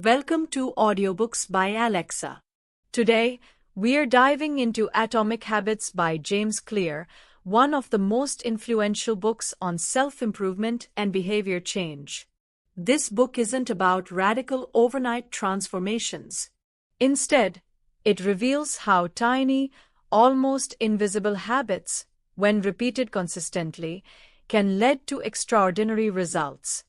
Welcome to Audiobooks by Alexa. Today, we're diving into Atomic Habits by James Clear, one of the most influential books on self-improvement and behavior change. This book isn't about radical overnight transformations. Instead, it reveals how tiny, almost invisible habits, when repeated consistently, can lead to extraordinary results.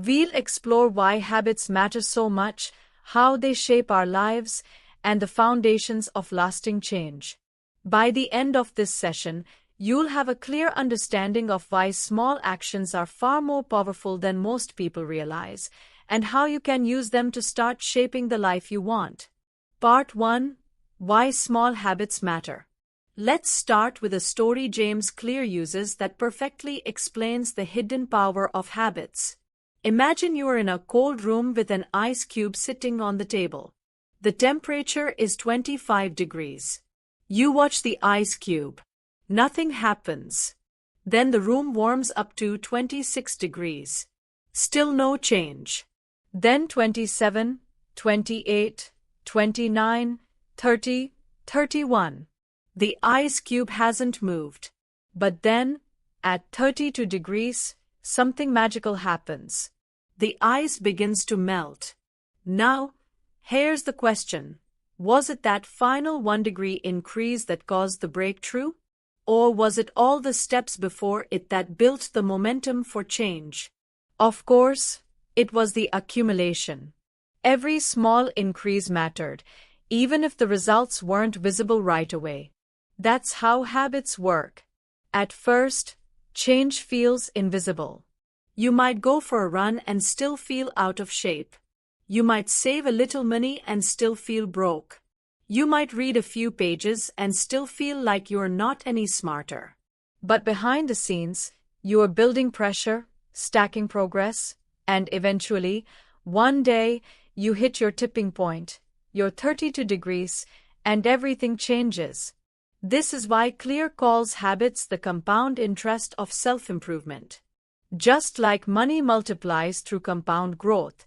We'll explore why habits matter so much, how they shape our lives, and the foundations of lasting change. By the end of this session, you'll have a clear understanding of why small actions are far more powerful than most people realize, and how you can use them to start shaping the life you want. Part 1: Why Small Habits Matter. Let's start with a story James Clear uses that perfectly explains the hidden power of habits. Imagine you are in a cold room with an ice cube sitting on the table. The temperature is 25 degrees. You watch the ice cube. Nothing happens. Then the room warms up to 26 degrees. Still no change. Then 27, 28, 29, 30, 31. The ice cube hasn't moved. But then, at 32 degrees, something magical happens. The ice begins to melt. Now, here's the question. Was it that final 1-degree increase that caused the breakthrough? Or was it all the steps before it that built the momentum for change? Of course, it was the accumulation. Every small increase mattered, even if the results weren't visible right away. That's how habits work. At first, change feels invisible. You might go for a run and still feel out of shape. You might save a little money and still feel broke. You might read a few pages and still feel like you're not any smarter. But behind the scenes, you are building pressure, stacking progress, and eventually, one day, you hit your tipping point, your 32 degrees, and everything changes. This is why Clear calls habits the compound interest of self-improvement. Just like money multiplies through compound growth,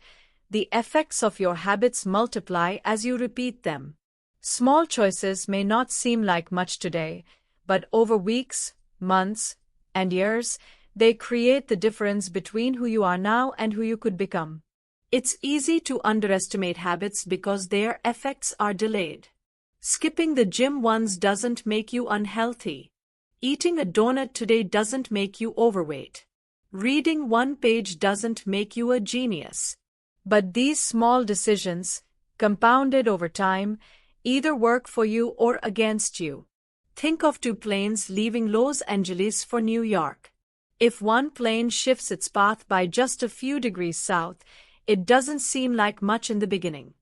the effects of your habits multiply as you repeat them. Small choices may not seem like much today, but over weeks, months, and years, they create the difference between who you are now and who you could become. It's easy to underestimate habits because their effects are delayed. Skipping the gym once doesn't make you unhealthy. Eating a donut today doesn't make you overweight. Reading one page doesn't make you a genius. But these small decisions, compounded over time, either work for you or against you. Think of two planes leaving Los Angeles for New York. If one plane shifts its path by just a few degrees south, it doesn't seem like much in the beginning.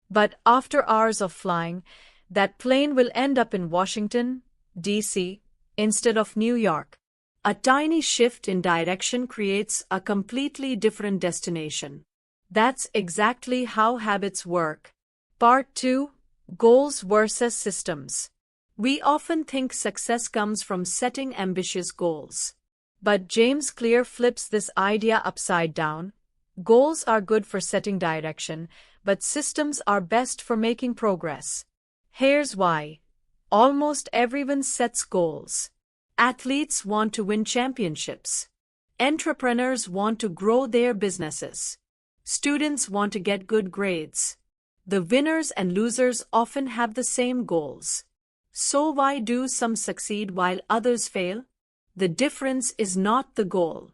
But after hours of flying, that plane will end up in Washington, D.C., instead of New York. A tiny shift in direction creates a completely different destination. That's exactly how habits work. Part 2: Goals versus Systems. We often think success comes from setting ambitious goals. But James Clear flips this idea upside down. Goals are good for setting direction, but systems are best for making progress. Here's why. Almost everyone sets goals. Athletes want to win championships. Entrepreneurs want to grow their businesses. Students want to get good grades. The winners and losers often have the same goals. So why do some succeed while others fail? The difference is not the goal.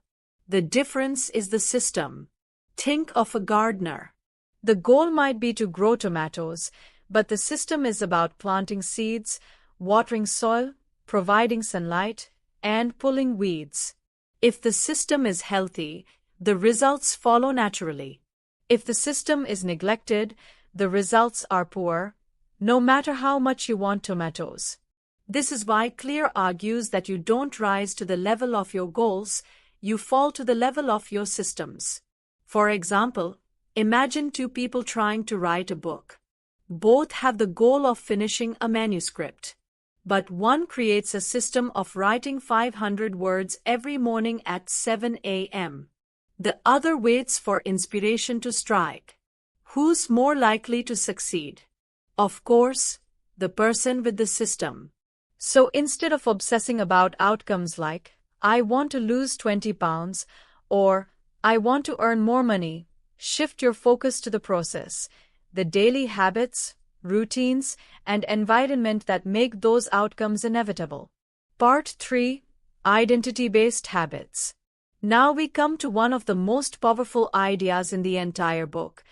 The difference is the system. Think of a gardener. The goal might be to grow tomatoes, but the system is about planting seeds, watering soil, providing sunlight, and pulling weeds. If the system is healthy, the results follow naturally. If the system is neglected, the results are poor, no matter how much you want tomatoes. This is why Clear argues that you don't rise to the level of your goals, you fall to the level of your systems. For example, imagine two people trying to write a book. Both have the goal of finishing a manuscript. But one creates a system of writing 500 words every morning at 7 a.m. The other waits for inspiration to strike. Who's more likely to succeed? Of course, the person with the system. So instead of obsessing about outcomes like, I want to lose 20 pounds, or I want to earn more money, shift your focus to the process, the daily habits, routines, and environment that make those outcomes inevitable. Part 3: Identity-Based Habits. Now we come to one of the most powerful ideas in the entire book: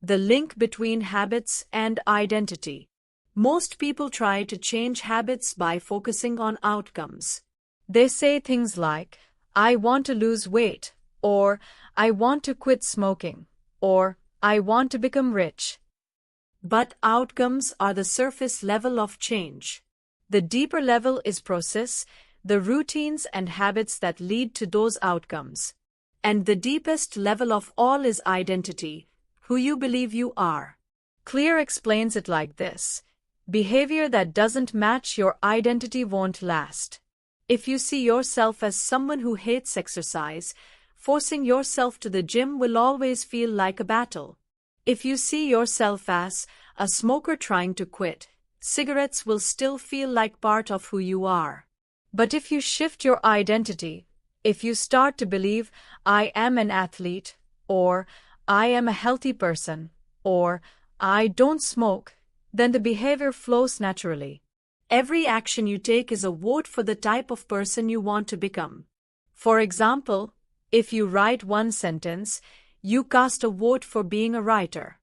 the link between habits and identity. Most people try to change habits by focusing on outcomes. They say things like, I want to lose weight, or I want to quit smoking, or I want to become rich. But outcomes are the surface level of change. The deeper level is process, the routines and habits that lead to those outcomes. And the deepest level of all is identity, who you believe you are. Clear explains it like this: behavior that doesn't match your identity won't last. If you see yourself as someone who hates exercise, forcing yourself to the gym will always feel like a battle. If you see yourself as a smoker trying to quit, cigarettes will still feel like part of who you are. But if you shift your identity, if you start to believe, I am an athlete, or I am a healthy person, or I don't smoke, then the behavior flows naturally. Every action you take is a vote for the type of person you want to become. For example, if you write one sentence, you cast a vote for being a writer.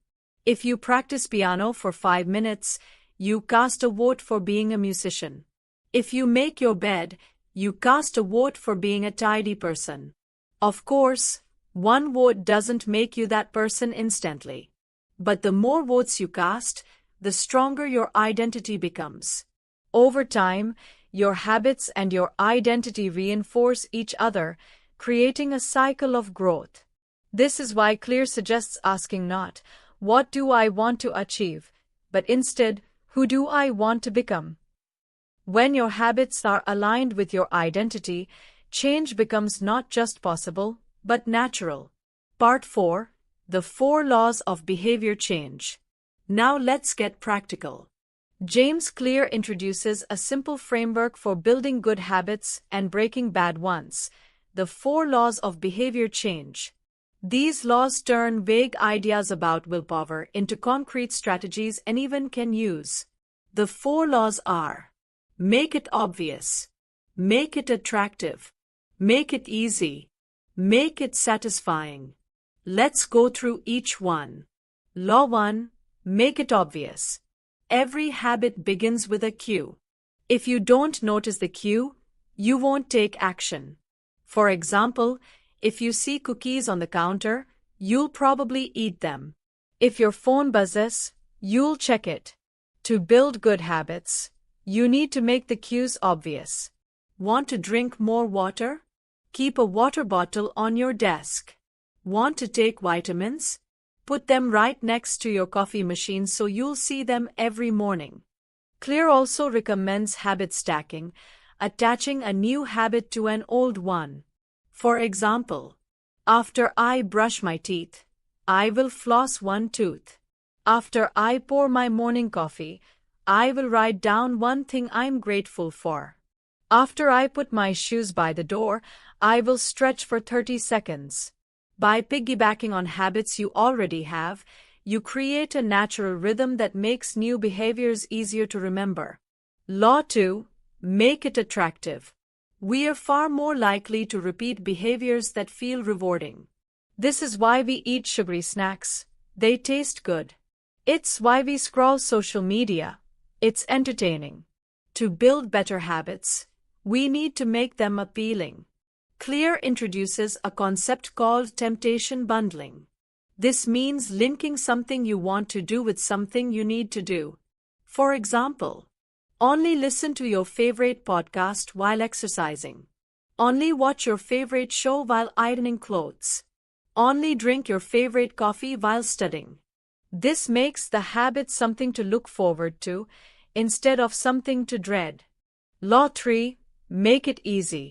If you practice piano for 5 minutes, you cast a vote for being a musician. If you make your bed, you cast a vote for being a tidy person. Of course, one vote doesn't make you that person instantly. But the more votes you cast, the stronger your identity becomes. Over time, your habits and your identity reinforce each other, creating a cycle of growth. This is why Clear suggests asking not, what do I want to achieve, but instead, who do I want to become? When your habits are aligned with your identity, change becomes not just possible, but natural. Part 4: The 4 Laws of Behavior Change. Now let's get practical. James Clear introduces a simple framework for building good habits and breaking bad ones: the 4 Laws of Behavior Change. These laws turn vague ideas about willpower into concrete strategies anyone can use. The 4 laws are: make it obvious, make it attractive, make it easy, make it satisfying. Let's go through each one. Law 1: make it obvious. Every habit begins with a cue. If you don't notice the cue, you won't take action. For example, if you see cookies on the counter, you'll probably eat them. If your phone buzzes, you'll check it. To build good habits, you need to make the cues obvious. Want to drink more water? Keep a water bottle on your desk. Want to take vitamins? Put them right next to your coffee machine so you'll see them every morning. Clear also recommends habit stacking, attaching a new habit to an old one. For example, after I brush my teeth, I will floss one tooth. After I pour my morning coffee, I will write down one thing I'm grateful for. After I put my shoes by the door, I will stretch for 30 seconds. By piggybacking on habits you already have, you create a natural rhythm that makes new behaviors easier to remember. Law 2: make it attractive. We are far more likely to repeat behaviors that feel rewarding. This is why we eat sugary snacks. They taste good. It's why we scroll social media. It's entertaining. To build better habits, we need to make them appealing. Clear introduces a concept called temptation bundling. This means linking something you want to do with something you need to do. For example, only listen to your favorite podcast while exercising. Only watch your favorite show while ironing clothes. Only drink your favorite coffee while studying. This makes the habit something to look forward to, instead of something to dread. Law 3: make it easy.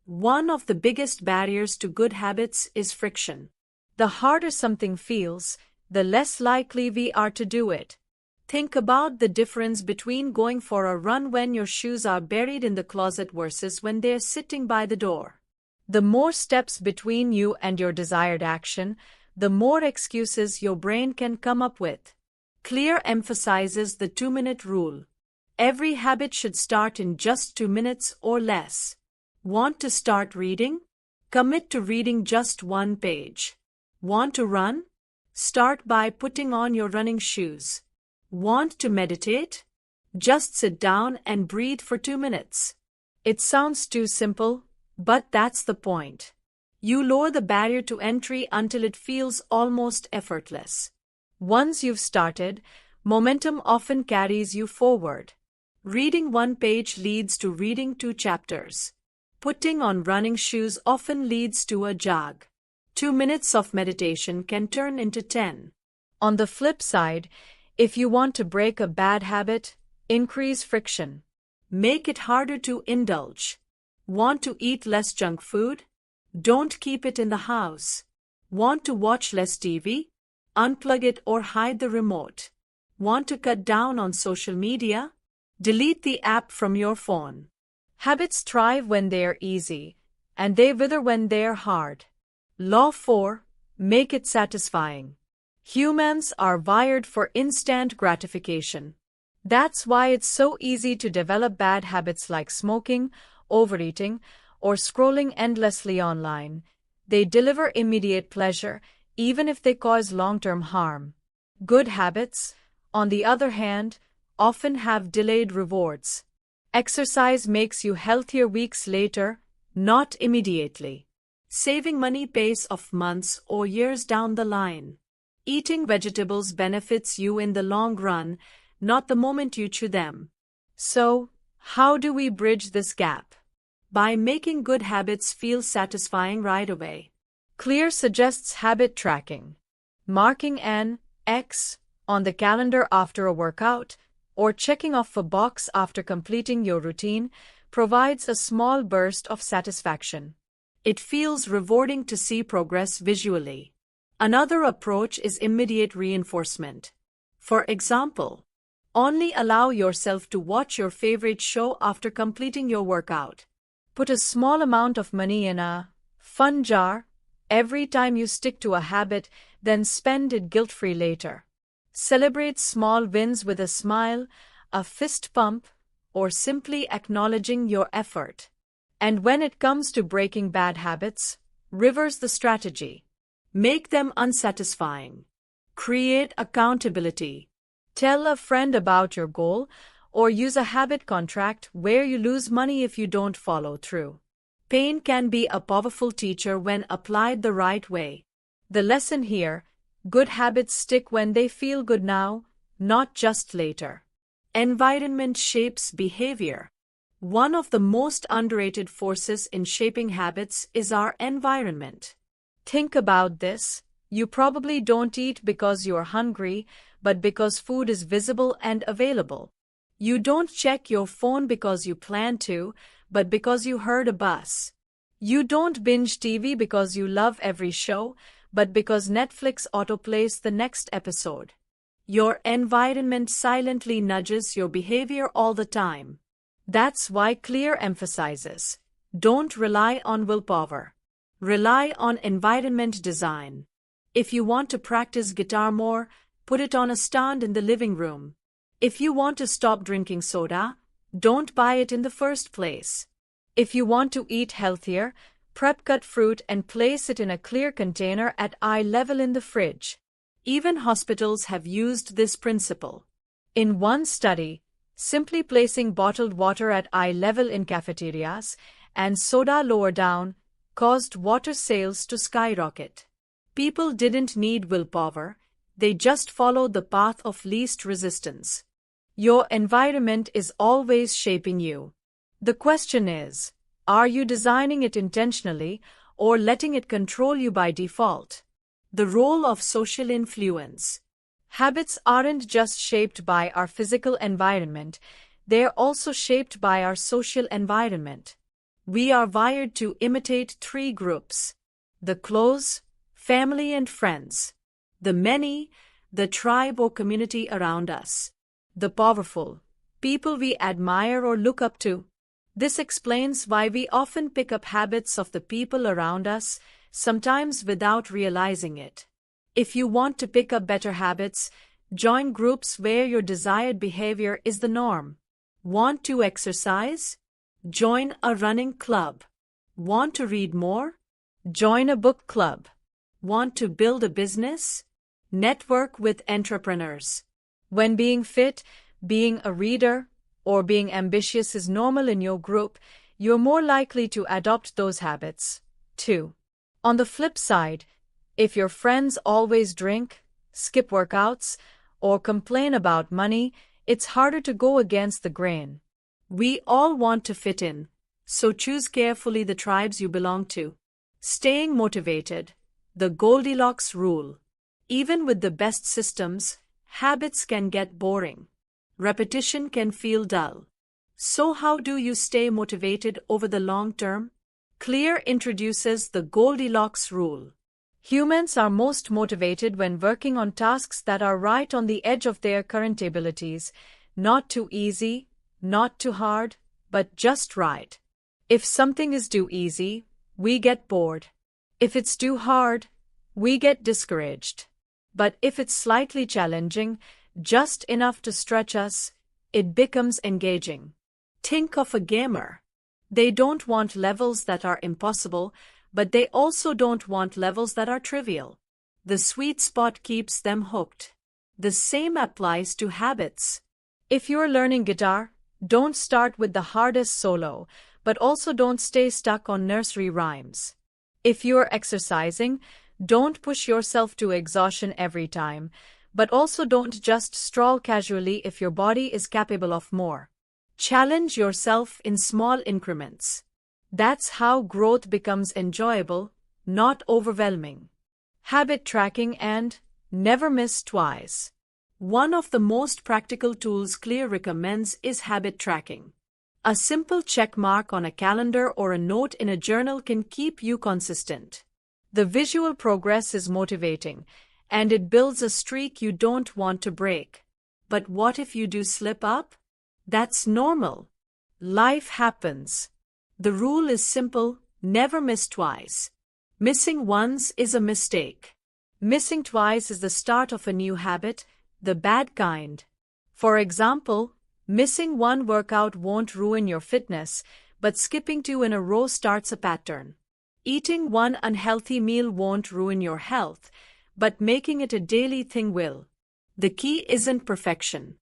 One of the biggest barriers to good habits is friction. The harder something feels, the less likely we are to do it. Think about the difference between going for a run when your shoes are buried in the closet versus when they're sitting by the door. The more steps between you and your desired action, the more excuses your brain can come up with. Clear emphasizes the 2-minute rule. Every habit should start in just 2 minutes or less. Want to start reading? Commit to reading just 1 page. Want to run? Start by putting on your running shoes. Want to meditate? Just sit down and breathe for 2 minutes. It sounds too simple, but that's the point. You lower the barrier to entry until it feels almost effortless. Once you've started, momentum often carries you forward. Reading 1 page leads to reading 2 chapters. Putting on running shoes often leads to a jog. 2 minutes of meditation can turn into 10. On the flip side, if you want to break a bad habit, increase friction. Make it harder to indulge. Want to eat less junk food? Don't keep it in the house. Want to watch less TV? Unplug it or hide the remote. Want to cut down on social media? Delete the app from your phone. Habits thrive when they're easy, and they wither when they're hard. Law 4. Make it satisfying. Humans are wired for instant gratification. That's why it's so easy to develop bad habits like smoking, overeating, or scrolling endlessly online. They deliver immediate pleasure, even if they cause long-term harm. Good habits, on the other hand, often have delayed rewards. Exercise makes you healthier weeks later, not immediately. Saving money pays off months or years down the line. Eating vegetables benefits you in the long run, not the moment you chew them. So, how do we bridge this gap? By making good habits feel satisfying right away. Clear suggests habit tracking. Marking an X on the calendar after a workout, or checking off a box after completing your routine, provides a small burst of satisfaction. It feels rewarding to see progress visually. Another approach is immediate reinforcement. For example, only allow yourself to watch your favorite show after completing your workout. Put a small amount of money in a fun jar every time you stick to a habit, then spend it guilt-free later. Celebrate small wins with a smile, a fist pump, or simply acknowledging your effort. And when it comes to breaking bad habits, reverse the strategy. Make them unsatisfying. Create accountability. Tell a friend about your goal, or use a habit contract where you lose money if you don't follow through. Pain can be a powerful teacher when applied the right way. The lesson here: good habits stick when they feel good now, not just later. Environment shapes behavior. One of the most underrated forces in shaping habits is our environment. Think about this. You probably don't eat because you're hungry, but because food is visible and available. You don't check your phone because you plan to, but because you heard a buzz. You don't binge TV because you love every show, but because Netflix autoplays the next episode. Your environment silently nudges your behavior all the time. That's why Clear emphasizes: don't rely on willpower. Rely on environment design. If you want to practice guitar more, put it on a stand in the living room. If you want to stop drinking soda, don't buy it in the first place. If you want to eat healthier, prep cut fruit and place it in a clear container at eye level in the fridge. Even hospitals have used this principle. In one study, simply placing bottled water at eye level in cafeterias and soda lower down caused water sales to skyrocket. People didn't need willpower, they just followed the path of least resistance. Your environment is always shaping you. The question is, are you designing it intentionally or letting it control you by default? The role of social influence. Habits aren't just shaped by our physical environment, they're also shaped by our social environment. We are wired to imitate 3 groups: the close, family, and friends. The many, the tribe or community around us. The powerful, people we admire or look up to. This explains why we often pick up habits of the people around us, sometimes without realizing it. If you want to pick up better habits, join groups where your desired behavior is the norm. Want to exercise? Join a running club. Want to read more? Join a book club. Want to build a business? Network with entrepreneurs. When being fit, being a reader, or being ambitious is normal in your group, you're more likely to adopt those habits, too. On the flip side, if your friends always drink, skip workouts, or complain about money, it's harder to go against the grain. We all want to fit in, so choose carefully the tribes you belong to. Staying motivated. The Goldilocks rule. Even with the best systems, habits can get boring. Repetition can feel dull. So how do you stay motivated over the long term? Clear introduces the Goldilocks rule. Humans are most motivated when working on tasks that are right on the edge of their current abilities, not too easy, not too hard, but just right. If something is too easy, we get bored. If it's too hard, we get discouraged. But if it's slightly challenging, just enough to stretch us, it becomes engaging. Think of a gamer. They don't want levels that are impossible, but they also don't want levels that are trivial. The sweet spot keeps them hooked. The same applies to habits. If you're learning guitar, don't start with the hardest solo, but also don't stay stuck on nursery rhymes. If you're exercising, don't push yourself to exhaustion every time, but also don't just stroll casually if your body is capable of more. Challenge yourself in small increments. That's how growth becomes enjoyable, not overwhelming. Habit tracking and never miss twice. One of the most practical tools Clear recommends is habit tracking. A simple check mark on a calendar or a note in a journal can keep you consistent. The visual progress is motivating, and it builds a streak you don't want to break. But what if you do slip up? That's normal. Life happens. The rule is simple: never miss twice. Missing once is a mistake. Missing twice is the start of a new habit, the bad kind. For example, missing one workout won't ruin your fitness, but skipping 2 in a row starts a pattern. Eating one unhealthy meal won't ruin your health, but making it a daily thing will. The key isn't perfection.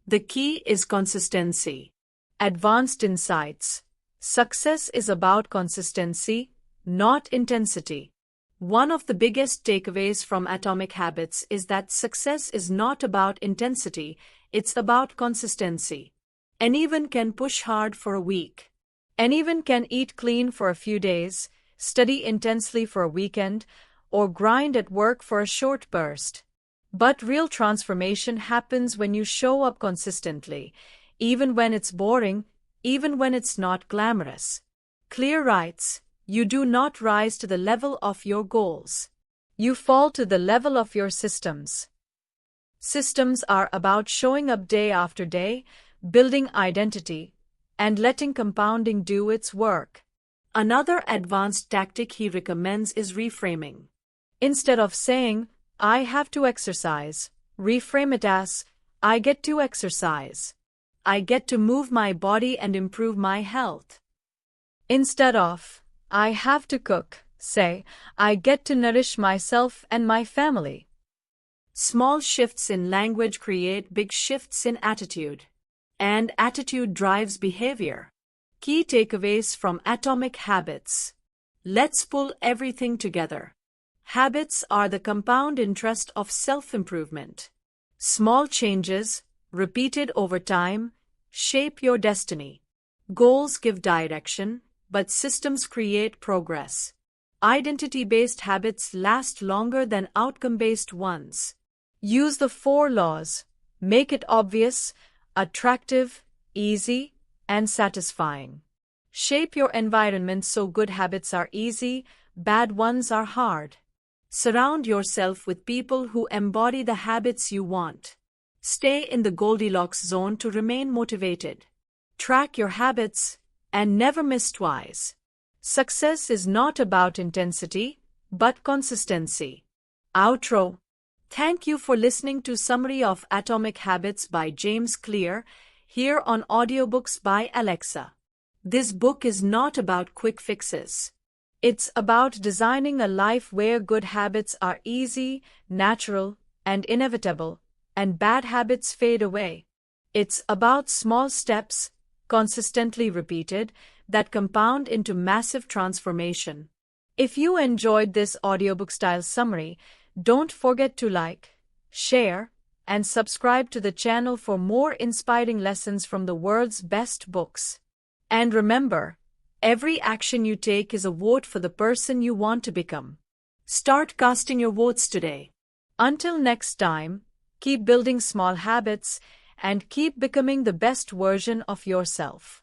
The key is consistency. Advanced insights. Success is about consistency, not intensity. One of the biggest takeaways from Atomic Habits is that success is not about intensity, it's about consistency. Anyone can push hard for a week. Anyone can eat clean for a few days, study intensely for a weekend, or grind at work for a short burst. But real transformation happens when you show up consistently, even when it's boring, even when it's not glamorous. Clear writes, "You do not rise to the level of your goals. You fall to the level of your systems." Systems are about showing up day after day, building identity, and letting compounding do its work. Another advanced tactic he recommends is reframing. Instead of saying, "I have to exercise," reframe it as, "I get to exercise. I get to move my body and improve my health." Instead of, "I have to cook," say, "I get to nourish myself and my family." Small shifts in language create big shifts in attitude. And attitude drives behavior. Key takeaways from Atomic Habits. Let's pull everything together. Habits are the compound interest of self-improvement. Small changes, repeated over time, shape your destiny. Goals give direction, but systems create progress. Identity-based habits last longer than outcome-based ones. Use the 4 laws. Make it obvious, attractive, easy, and satisfying. Shape your environment so good habits are easy, bad ones are hard. Surround yourself with people who embody the habits you want. Stay in the Goldilocks zone to remain motivated. Track your habits and never miss twice. Success is not about intensity, but consistency. Outro. Thank you for listening to Summary of Atomic Habits by James Clear, here on Audiobooks by Alexa. This book is not about quick fixes. It's about designing a life where good habits are easy, natural, and inevitable, and bad habits fade away. It's about small steps, consistently repeated, that compound into massive transformation. If you enjoyed this audiobook-style summary, don't forget to like, share, and subscribe to the channel for more inspiring lessons from the world's best books. And remember, every action you take is a vote for the person you want to become. Start casting your votes today. Until next time, keep building small habits and keep becoming the best version of yourself.